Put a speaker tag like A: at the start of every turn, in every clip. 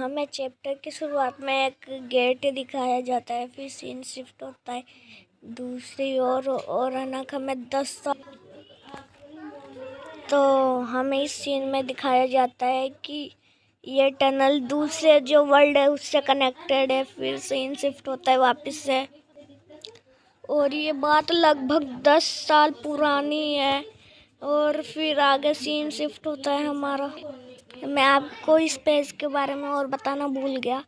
A: हमें चैप्टर की शुरुआत में एक गेट दिखाया जाता है, फिर सीन शिफ्ट होता है दूसरी ओर और अनक हमें 10 साल। तो हमें इस सीन में दिखाया जाता है कि ये टनल दूसरे जो वर्ल्ड है उससे कनेक्टेड है। फिर सीन शिफ्ट होता है वापस से और ये बात लगभग 10 साल पुरानी है और फिर आगे सीन शिफ्ट होता है हमारा। मैं आपको इस पेज के बारे में और बताना भूल गया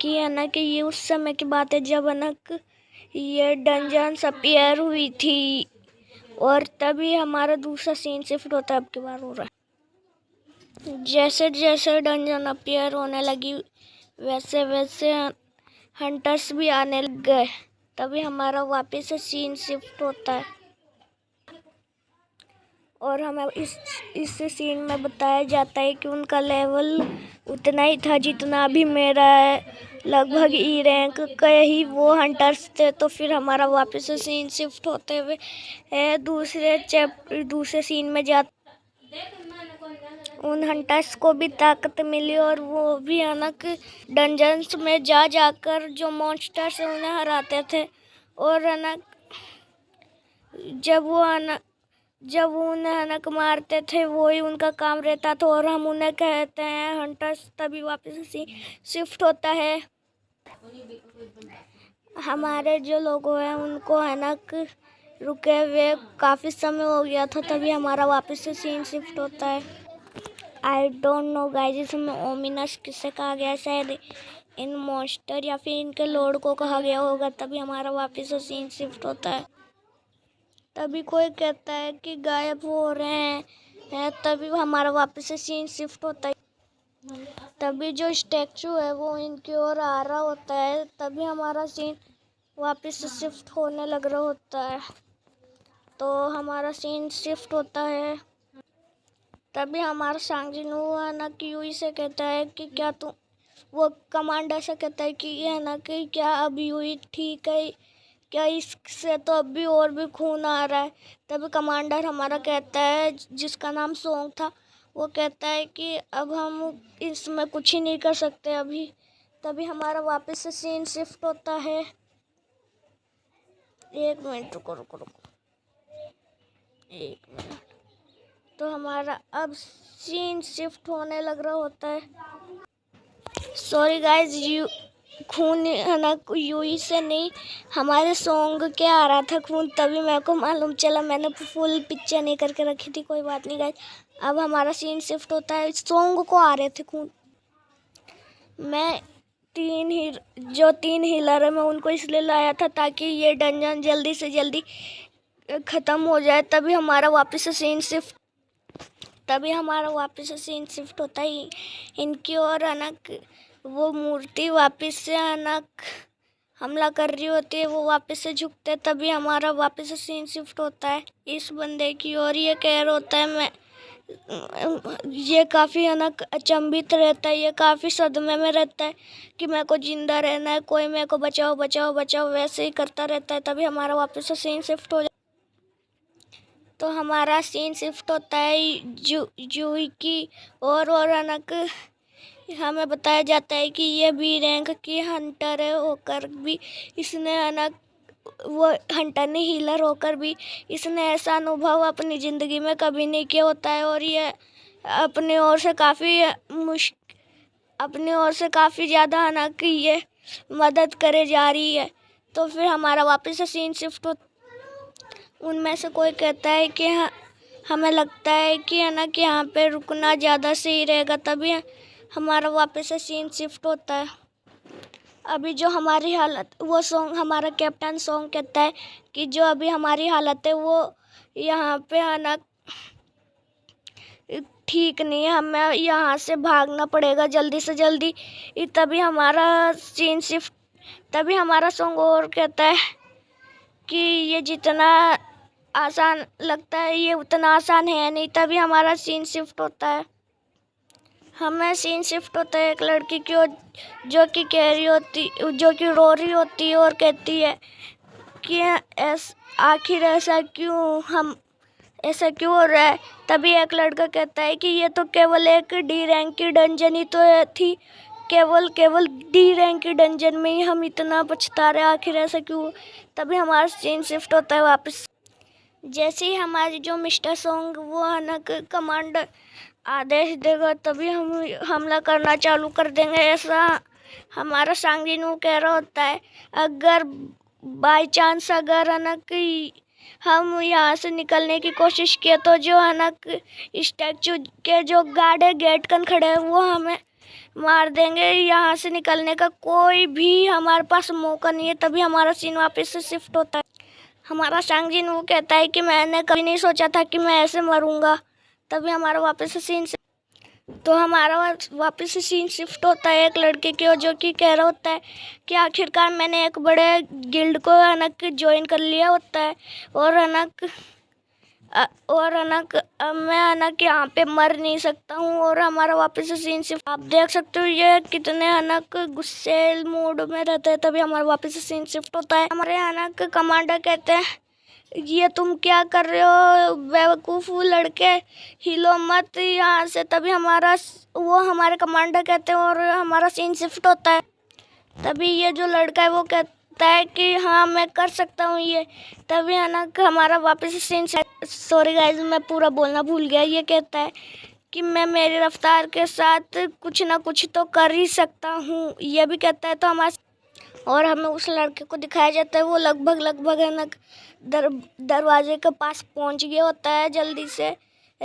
A: कि है ना कि ये उस समय की बात है जब अनक ये डंजन्स अपीयर हुई थी और तभी हमारा दूसरा सीन शिफ्ट होता है। अब की बार हो रहा है जैसे जैसे डंजन अपीयर होने लगी वैसे वैसे हंटर्स भी आने लग गए, तभी हमारा वापस से सीन शिफ्ट होता है और हमें इस सीन में बताया जाता है कि उनका लेवल उतना ही था जितना अभी मेरा है, लगभग ई रैंक के ही वो हंटर्स थे। तो फिर हमारा वापस से सीन शिफ्ट होते हुए दूसरे सीन में जाते उन हंटर्स को भी ताकत मिली और वो भी अनक डंजन्स में जाकर जो मॉन्स्टर्स हैं उन्हें हराते थे और अनक जब उन्हें अनक मारते थे वही उनका काम रहता था और हम उन्हें कहते हैं हंटर्स। तभी वापस शिफ्ट होता है। हमारे जो लोग हैं उनको अनक रुके हुए काफ़ी समय हो गया था, तभी हमारा वापस से सीन शिफ्ट होता है। आई डोंट नो गाइस, इसमें ओमिनस किससे कहा गया, शायद इन मॉन्स्टर या फिर इनके लॉर्ड को कहा गया होगा। तभी हमारा वापस से सीन शिफ्ट होता है। तभी कोई कहता है कि गायब हो रहे हैं, तभी हमारा वापस से सीन शिफ्ट होता है। तभी जो स्टैचू है वो इनकी ओर आ रहा होता है, तभी हमारा सीन वापस से शिफ्ट होने लग रहा होता है। तो हमारा सीन शिफ्ट होता है। तभी हमारा सांगजिन हुआ ना कि यूई से कहता है कि क्या तू, वो कमांडर से कहता है कि ये ना कि क्या अब यूई ठीक है, क्या इससे तो अब भी और भी खून आ रहा है। तभी कमांडर हमारा कहता है, जिसका नाम सोंग था, वो कहता है कि अब हम इसमें कुछ ही नहीं कर सकते अभी। तभी हमारा वापस से सीन शिफ्ट होता है। एक मिनट रुको, एक मिनट। तो हमारा अब सीन शिफ्ट होने लग रहा होता है। सॉरी गाइज, खून है ना यूई से नहीं, हमारे सॉन्ग के आ रहा था खून, तभी मेरे को मालूम चला। मैंने फुल पिक्चर नहीं करके रखी थी, कोई बात नहीं गाइज। अब हमारा सीन शिफ्ट होता है। सॉन्ग को आ रहे थे खून। मैं जो तीन हीलर है मैं उनको इसलिए लाया था ताकि ये डंजन जल्दी से जल्दी ख़त्म हो जाए। तभी हमारा वापस से सीन शिफ्ट होता है इनकी ओर। अनक वो मूर्ति वापस से अनक हमला कर रही होती है, वो वापस से झुकते, तभी हमारा वापस से सीन शिफ्ट होता है इस बंदे की ओर। ये कह रहा होता है ये काफ़ी अनक अचंभित रहता है, ये काफ़ी सदमे में रहता है कि मेरे को जिंदा रहना है, कोई मेरे को बचाओ बचाओ बचाओ, वैसे ही करता रहता है। तभी हमारा वापस से सीन शिफ्ट हो जाता है। तो हमारा सीन शिफ्ट होता है जूही की और अनक हमें बताया जाता है कि ये बी रैंक की हंटर है होकर भी इसने अनक वो हंटर ने हीलर होकर भी इसने ऐसा अनुभव अपनी ज़िंदगी में कभी नहीं किया होता है और ये अपने ओर से काफ़ी ज़्यादा अनक ये मदद करे जा रही है। तो फिर हमारा वापस से सीन शिफ्ट होता। उनमें से कोई कहता है कि हमें लगता है कि है ना कि यहाँ पे रुकना ज़्यादा सही रहेगा। तभी हमारा वापस से सीन शिफ्ट होता है। अभी जो हमारी हालत, वो सॉन्ग हमारा कैप्टन सॉन्ग कहता है कि जो अभी हमारी हालत है वो यहाँ पे आना ठीक नहीं है, हमें यहाँ से भागना पड़ेगा जल्दी से जल्दी। तभी हमारा सॉन्ग और कहता है कि ये जितना आसान लगता है ये उतना आसान है नहीं। तभी हमारा सीन शिफ्ट होता है। हमें सीन शिफ्ट होता है एक लड़की की जो कि रो रही होती है और कहती है कि आखिर ऐसा क्यों हो रहा है। तभी एक लड़का कहता है कि ये तो केवल एक डी रैंक की डंजन ही तो थी, केवल डी रैंक के डंजन में ही हम इतना पछता रहे, आखिर ऐसा क्यों। तभी हमारा सीन शिफ्ट होता है वापस। जैसे ही हमारी जो मिस्टर सॉन्ग वो है ना कमांडर आदेश देगा, तभी हम हमला करना चालू कर देंगे। ऐसा हमारा सांगिनू कह रहा होता है। अगर बाई चांस अगर है ना कि हम यहाँ से निकलने की कोशिश किए तो जो है ना स्टैचू के जो गार्ड है गेट कन खड़े हैं वो हमें मार देंगे। यहाँ से निकलने का कोई भी हमारे पास मौका नहीं है। तभी हमारा सीन वापस से शिफ्ट होता है। हमारा सांगजिन वो कहता है कि मैंने कभी नहीं सोचा था कि मैं ऐसे मरूंगा। तभी हमारा वापस से सीन तो हमारा वापस से सीन शिफ्ट होता है एक लड़के की ओर, जो कि कह रहा होता है कि आखिरकार मैंने एक बड़े गिल्ड को अनक ज्वाइन कर लिया होता है और अनक मैं अनक यहाँ पे मर नहीं सकता हूँ। और हमारा वापस से सीन शिफ्ट, आप देख सकते हो ये कितने अनक गुस्से मूड में रहते हैं। तभी हमारा वापस से सीन शिफ्ट होता है। हमारे अनक कमांडर कहते हैं ये तुम क्या कर रहे हो बेवकूफ़ लड़के, हिलो मत यहाँ से। तभी हमारे कमांडर कहते हैं और हमारा सीन शिफ्ट होता है। तभी ये जो लड़का है वो कहता है कि हाँ मैं कर सकता हूँ ये। तभी है ना हमारा वापस सीन, सॉरी गाइस मैं पूरा बोलना भूल गया। ये कहता है कि मैं मेरी रफ्तार के साथ कुछ ना कुछ तो कर ही सकता हूँ, ये भी कहता है। तो और हमें उस लड़के को दिखाया जाता है वो लगभग है ना दरवाजे के पास पहुंच गया होता है जल्दी से।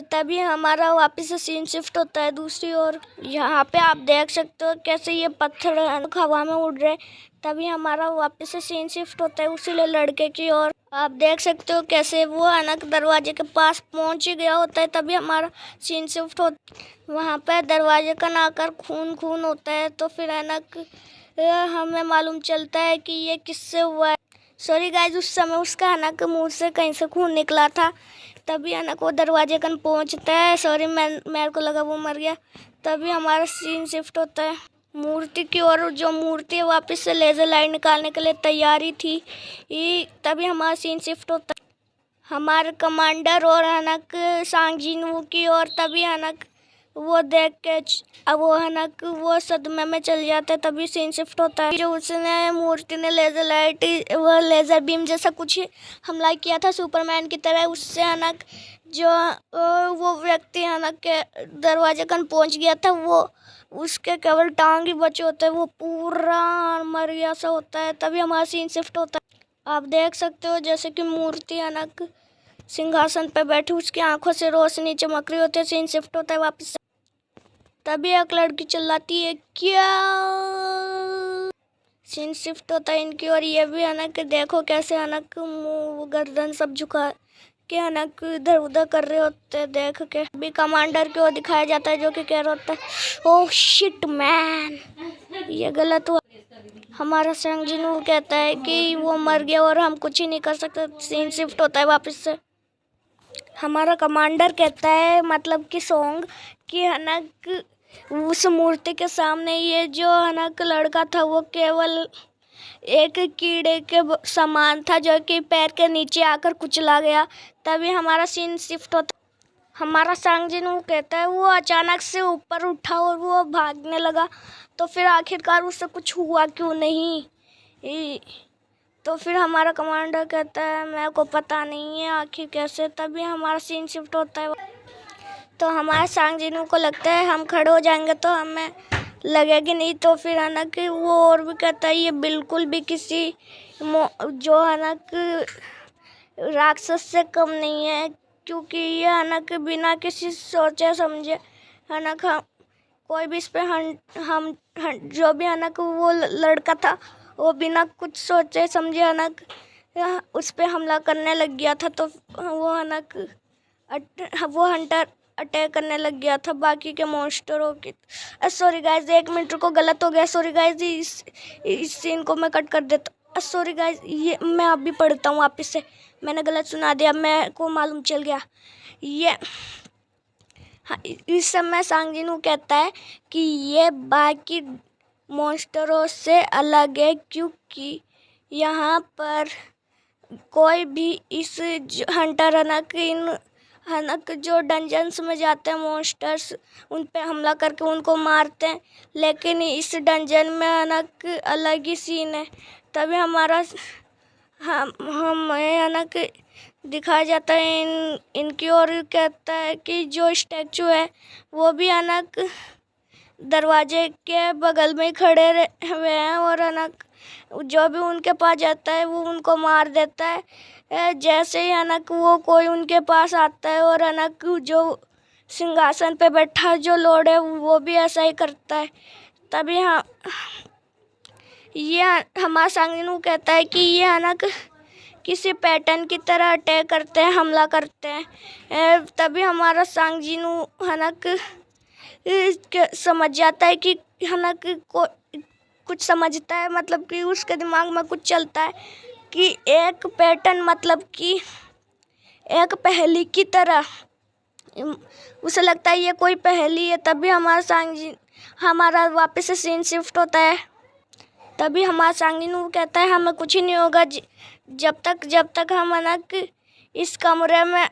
A: तभी हमारा वापस से सीन शिफ्ट होता है दूसरी ओर। यहाँ पे आप देख सकते हो कैसे ये पत्थर हवा में उड़ रहे। तभी हमारा वापस से सीन शिफ्ट होता है उसी लड़के की ओर। आप देख सकते हो कैसे वो अनक दरवाजे के पास पहुंच गया होता है। तभी हमारा सीन शिफ्ट होता, वहाँ पे दरवाजे का नाकर खून होता है। तो फिर अनक हमें मालूम चलता है कि ये किससे हुआ है। सॉरी गाइस उस समय उसका अनक मुंह से कहीं से खून निकला था। तभी अनक वो दरवाजे कन पहुंचता है। सॉरी मेरे को लगा वो मर गया। तभी हमारा सीन शिफ्ट होता है मूर्ति की ओर। जो मूर्ति वापस से लेज़र लाइट निकालने के लिए तैयारी थी। तभी हमारा सीन शिफ्ट होता है हमारे कमांडर और अनक सांगजिनवू की ओर। तभी अनक वो देख के अब वो है ना वो सदमे में चल जाता है। तभी सीन शिफ्ट होता है जो उसने मूर्ति ने लेज़र बीम जैसा कुछ हमला किया था सुपरमैन की तरह। उससे है ना जो वो व्यक्ति है ना के दरवाजे कन पहुंच गया था, वो उसके केवल टांग ही बचे होते हैं, वो पूरा मर गया सा होता है। तभी हमारा सीन शिफ्ट होता है। आप देख सकते हो जैसे कि मूर्ति है ना सिंहासन पे बैठी, उसकी आंखों से रोशनी चमक रही होती है। सीन शिफ्ट होता है वापस से। तभी एक लड़की चिल्लाती है क्या। सीन शिफ्ट होता है इनकी और ये भी है ना कि देखो कैसे है ना मुंह गर्दन सब झुका के है ना इधर उधर कर रहे होते हैं। देख के भी कमांडर को दिखाया जाता है जो कि कह रहा होता है ओह शिट मैन ये गलत हुआ। हमारा सांगजिनवू कहता है कि वो मर गया और हम कुछ ही नहीं कर सकते। सीन शिफ्ट होता है वापस से। हमारा कमांडर कहता है मतलब कि सॉन्ग कि है ना उस मूर्ति के सामने ये जो है ना लड़का था वो केवल एक कीड़े के समान था जो कि पैर के नीचे आकर कुचला गया। तभी हमारा सीन शिफ्ट होता। हमारा सांगजिनवू कहता है वो अचानक से ऊपर उठा और वो भागने लगा। तो फिर आखिरकार उससे कुछ हुआ क्यों नहीं। तो फिर हमारा कमांडर कहता है मेरे को पता नहीं है आखिर कैसे। तभी हमारा सीन शिफ्ट होता है। तो हमारे सांगजिनवू को लगता है हम खड़े हो जाएंगे तो हमें लगेगी नहीं। तो फिर है ना कि वो और भी कहता है ये बिल्कुल भी किसी जो है ना राक्षस से कम नहीं है, क्योंकि ये है ना कि बिना किसी सोचे समझे है ना कोई भी इस पे हम जो भी है ना वो लड़का था वो बिना कुछ सोचे समझे है ना उस पे हमला करने लग गया था। तो वो है ना वो हंटर अटैक करने लग गया था बाकी के मॉन्स्टरों की। सॉरी गाइज 1 मिनट को गलत हो गया। सॉरी गाइज इस सीन को मैं कट कर देता हूँ। सॉरी गाइज ये मैं अभी पढ़ता हूँ वापस से, मैंने गलत सुना दिया, मेरे को मालूम चल गया। ये हाँ इस समय सांगजिनवू कहता है कि ये बाकी मॉन्स्टरों से अलग है क्योंकि यहाँ पर कोई भी इस हंटर इन है ना कि जो डंजन्स में जाते हैं मॉन्स्टर्स, उन पे हमला करके उनको मारते हैं। लेकिन इस डंजन में है ना कि अलग ही सीन है। तभी हमारा हमें है ना कि दिखाया जाता है इनकी, और कहता है कि जो स्टैचू है वो भी है ना कि दरवाजे के बगल में ही खड़े हुए हैं, और है ना जो भी उनके पास जाता है वो उनको मार देता है। जैसे ही है ना कि वो कोई उनके पास आता है, और है ना कि जो सिंहासन पे बैठा जो लॉर्ड है वो भी ऐसा ही करता है। तभी ये हमारा सांगिनू कहता है कि ये है ना कि किसी पैटर्न की तरह अटैक करते हैं, हमला करते हैं। तभी हमारा सांगिनू है ना कि समझ जाता है कि है ना कि कुछ समझता है, मतलब कि उसके दिमाग में कुछ चलता है कि एक पैटर्न, मतलब कि एक पहेली की तरह उसे लगता है ये कोई पहेली है। तभी हमारा वापस से सीन शिफ्ट होता है। तभी हमारा सांगिनू कहता है हमें कुछ ही नहीं होगा जब तक हम है ना कि इस कमरे में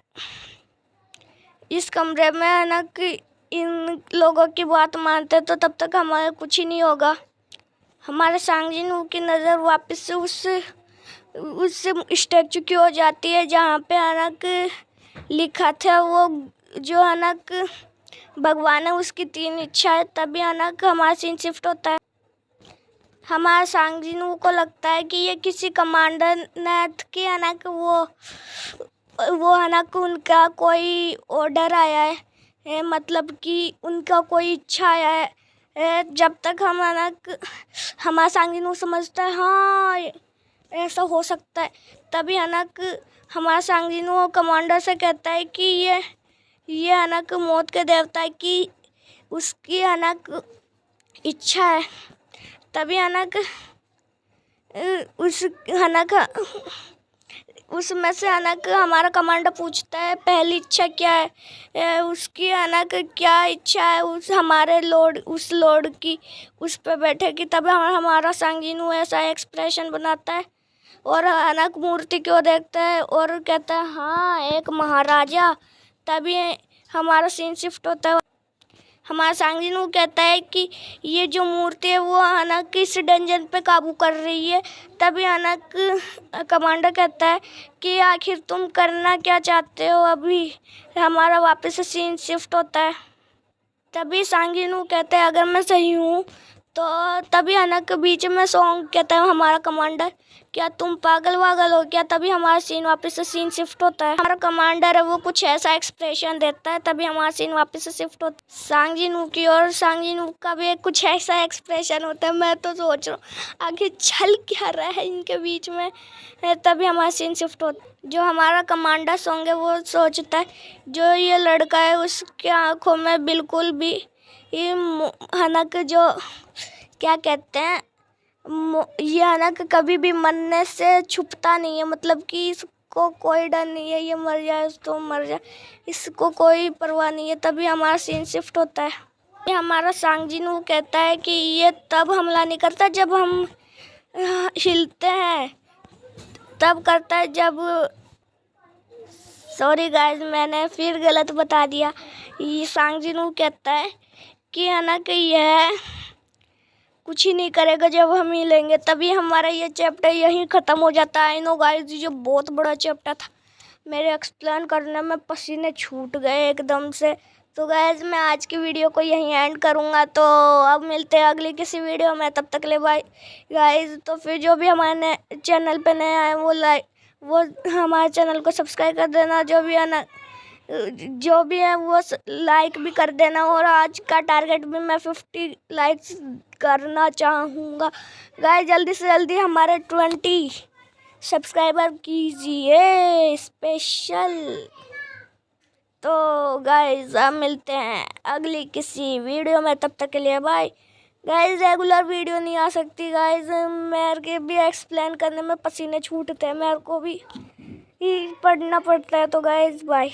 A: है ना कि इन लोगों की बात मानते, तो तब तक हमारा कुछ ही नहीं होगा। हमारे सांगिनू की नज़र वापस से उस स्टैचू की हो जाती है जहाँ पे है ना कि लिखा था वो जो है ना कि भगवान है उसकी 3 इच्छा है। तभी है ना कि हमारा सीन शिफ्ट होता है। हमारा सांगिनू को लगता है कि ये किसी कमांडर नेथ की है ना कि वो है ना कि उनका कोई ऑर्डर आया है, मतलब कि उनका कोई इच्छा आया है। जब तक हम है ना कि हमारा सांगिनू समझता है हाँ ऐसा हो सकता है। तभी है ना कि हमारा सांगिनू कमांडर से कहता है कि ये है ना कि मौत के देवता की उसकी है ना कि इच्छा है। तभी है ना कि उसमें से है ना कि हमारा कमांडर पूछता है पहली इच्छा क्या है। उसकी है ना कि क्या इच्छा है उस लॉर्ड की उस पे बैठे की। तभी हमारा सांगिनू ऐसा एक्सप्रेशन बनाता है, और है ना मूर्ति को देखता है और कहता है हाँ एक महाराजा। तभी हमारा सीन शिफ्ट होता है। हमारा सांगिनू कहता है कि ये जो मूर्ति है वो है ना कि इस डंजन पे काबू कर रही है। तभी है ना कि कमांडर कहता है कि आखिर तुम करना क्या चाहते हो। अभी हमारा वापस से सीन शिफ्ट होता है। तभी सांगिनू कहता है अगर मैं सही हूँ तो तभी है ना कि बीच में सॉन्ग कहता है हमारा कमांडर क्या तुम पागल वागल हो क्या। तभी हमारा सीन वापस से सीन शिफ्ट होता है। हमारा कमांडर है वो कुछ ऐसा एक्सप्रेशन देता है। तभी हमारा सीन वापस से शिफ्ट होता है सांगिनू की, और सांगिनू का भी कुछ ऐसा एक्सप्रेशन होता है। मैं तो सोच रहा हूँ आगे चल क्या रहा है इनके बीच में। तभी हमारा सीन शिफ्ट होता है। जो हमारा कमांडर सॉन्ग है वो सोचता है जो ये लड़का है उसके आँखों में बिल्कुल भी है ना कि जो क्या कहते हैं ये है ना कि कभी भी मरने से छुपता नहीं है, मतलब कि इसको कोई डर नहीं है, ये मर जाए तो मर जाए, इसको कोई परवाह नहीं है। तभी हमारा सीन शिफ्ट होता है। ये हमारा सांगिनू कहता है कि ये तब हमला नहीं करता जब हम हिलते हैं, तब करता है जब सॉरी गाइस मैंने फिर गलत बता दिया। ये सांगिनू कहता है कि है ना कि यह कुछ ही नहीं करेगा जब हम हिलेंगे। तभी हमारा ये चैप्टर यहीं ख़त्म हो जाता है। आई नो गाइस ये जो बहुत बड़ा चैप्टर था, मेरे एक्सप्लेन करने में पसीने छूट गए एकदम से। तो गाइस मैं आज की वीडियो को यहीं एंड करूँगा। तो अब मिलते हैं अगली किसी वीडियो में, तब तक ले बाय गाइस। तो फिर जो भी हमारे चैनल पे नए आए वो हमारे चैनल को सब्सक्राइब कर देना, जो भी है वो लाइक भी कर देना। और आज का टारगेट भी मैं 50 लाइक्स करना चाहूँगा गाइस। जल्दी से जल्दी हमारे 20 सब्सक्राइबर कीजिए स्पेशल। तो गाइस अब मिलते हैं अगली किसी वीडियो में, तब तक के लिए बाय गाइस। रेगुलर वीडियो नहीं आ सकती गाइस, मेरे के भी एक्सप्लेन करने में पसीने छूटते हैं, मेरे को भी पढ़ना पड़ता है। तो गाइस बाय।